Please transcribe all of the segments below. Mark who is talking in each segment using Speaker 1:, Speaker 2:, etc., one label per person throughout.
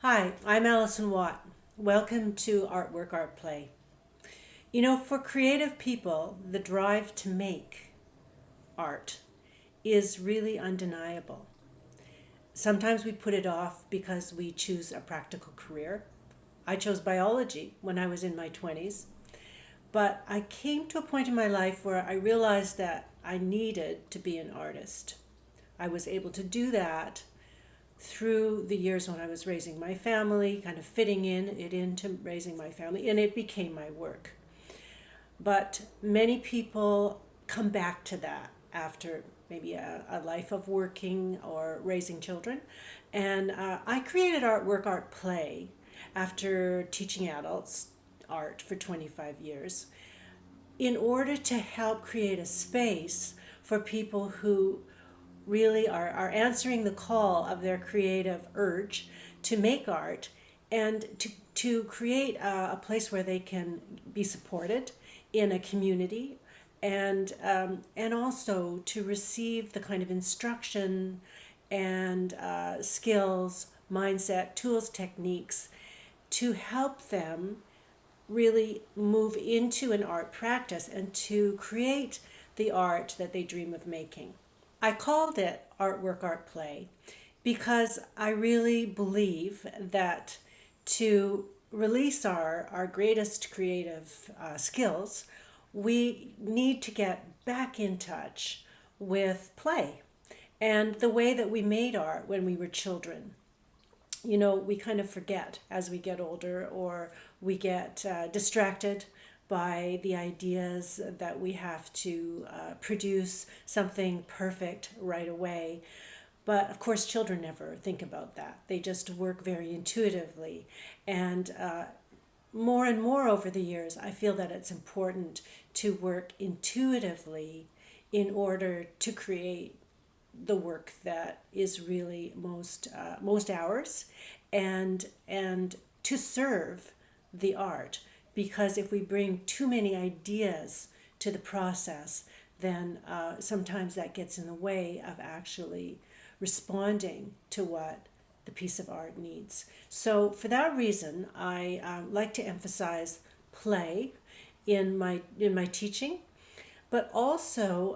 Speaker 1: Hi, I'm Allison Watt. Welcome to Artwork Art Play. For creative people, the drive to make art is really undeniable. Sometimes we put it off because we choose a practical career. I chose biology when I was in my 20s, but I came to a point in my life where I realized that I needed to be an artist. I was able to do that through the years when I was raising my family, kind of fitting it into raising my family, and it became my work. But many people come back to that after maybe a life of working or raising children. And I created Artwork Art Play after teaching adults art for 25 years in order to help create a space for people who really are answering the call of their creative urge to make art and to create a place where they can be supported in a community and also to receive the kind of instruction and skills, mindset, tools, techniques to help them really move into an art practice and to create the art that they dream of making. I called it Artwork Art Play because I really believe that to release our greatest creative skills, we need to get back in touch with play and the way that we made art when we were children. We kind of forget as we get older, or we get distracted by the ideas that we have to produce something perfect right away. But of course, children never think about that. They just work very intuitively. And more and more over the years, I feel that it's important to work intuitively in order to create the work that is really most ours, and to serve the art. Because if we bring too many ideas to the process, then sometimes that gets in the way of actually responding to what the piece of art needs. So for that reason, I like to emphasize play in my teaching, but also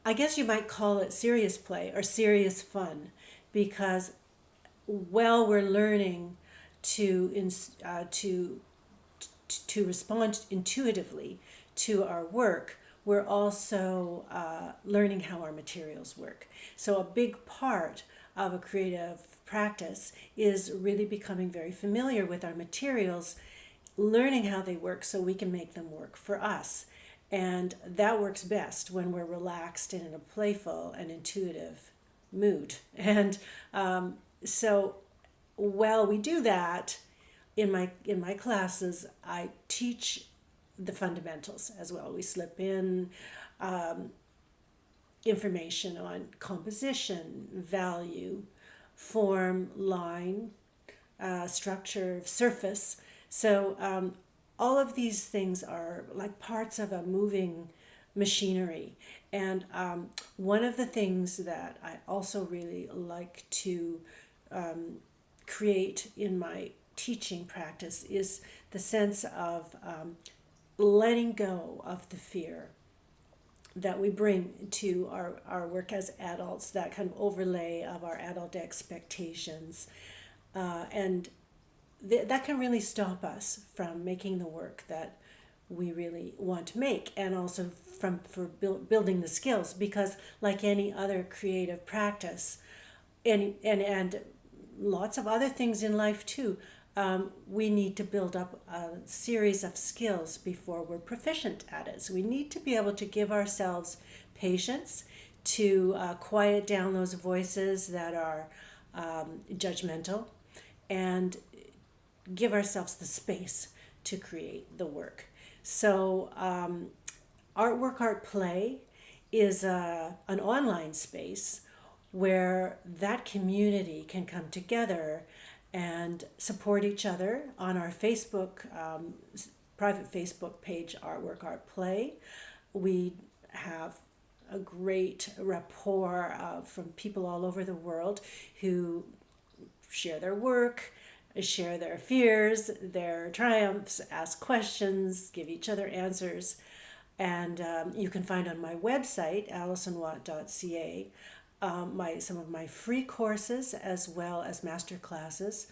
Speaker 1: I guess you might call it serious play or serious fun, because while we're learning to to respond intuitively to our work, we're also learning how our materials work. So a big part of a creative practice is really becoming very familiar with our materials, learning how they work so we can make them work for us. And that works best when we're relaxed and in a playful and intuitive mood. And so while we do that, in my classes, I teach the fundamentals as well. We slip in information on composition, value, form, line, structure, surface. So all of these things are like parts of a moving machinery. And one of the things that I also really like to create in my teaching practice is the sense of letting go of the fear that we bring to our work as adults, that kind of overlay of our adult expectations. And that can really stop us from making the work that we really want to make, and also building the skills, because like any other creative practice, and lots of other things in life too, we need to build up a series of skills before we're proficient at it. So we need to be able to give ourselves patience to quiet down those voices that are judgmental, and give ourselves the space to create the work. So, Artwork Art Play is an online space where that community can come together and support each other on our Facebook, private Facebook page, Artwork Art Play. We have a great rapport from people all over the world who share their work, share their fears, their triumphs, ask questions, give each other answers. And you can find on my website, alisonwatt.ca, some of my free courses as well as master classes,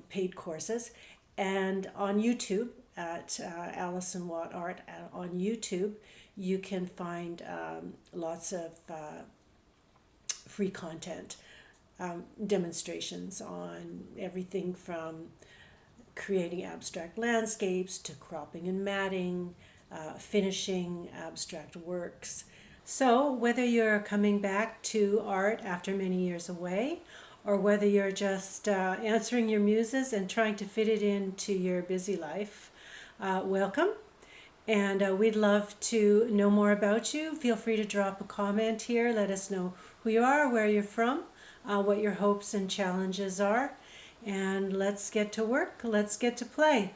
Speaker 1: paid courses, and on YouTube at Alison Watt Art on YouTube, you can find lots of free content, demonstrations on everything from creating abstract landscapes to cropping and matting, finishing abstract works. So, whether you're coming back to art after many years away, or whether you're just answering your muses and trying to fit it into your busy life, welcome. And we'd love to know more about you. Feel free to drop a comment here. Let us know who you are, where you're from, what your hopes and challenges are. And let's get to work. Let's get to play.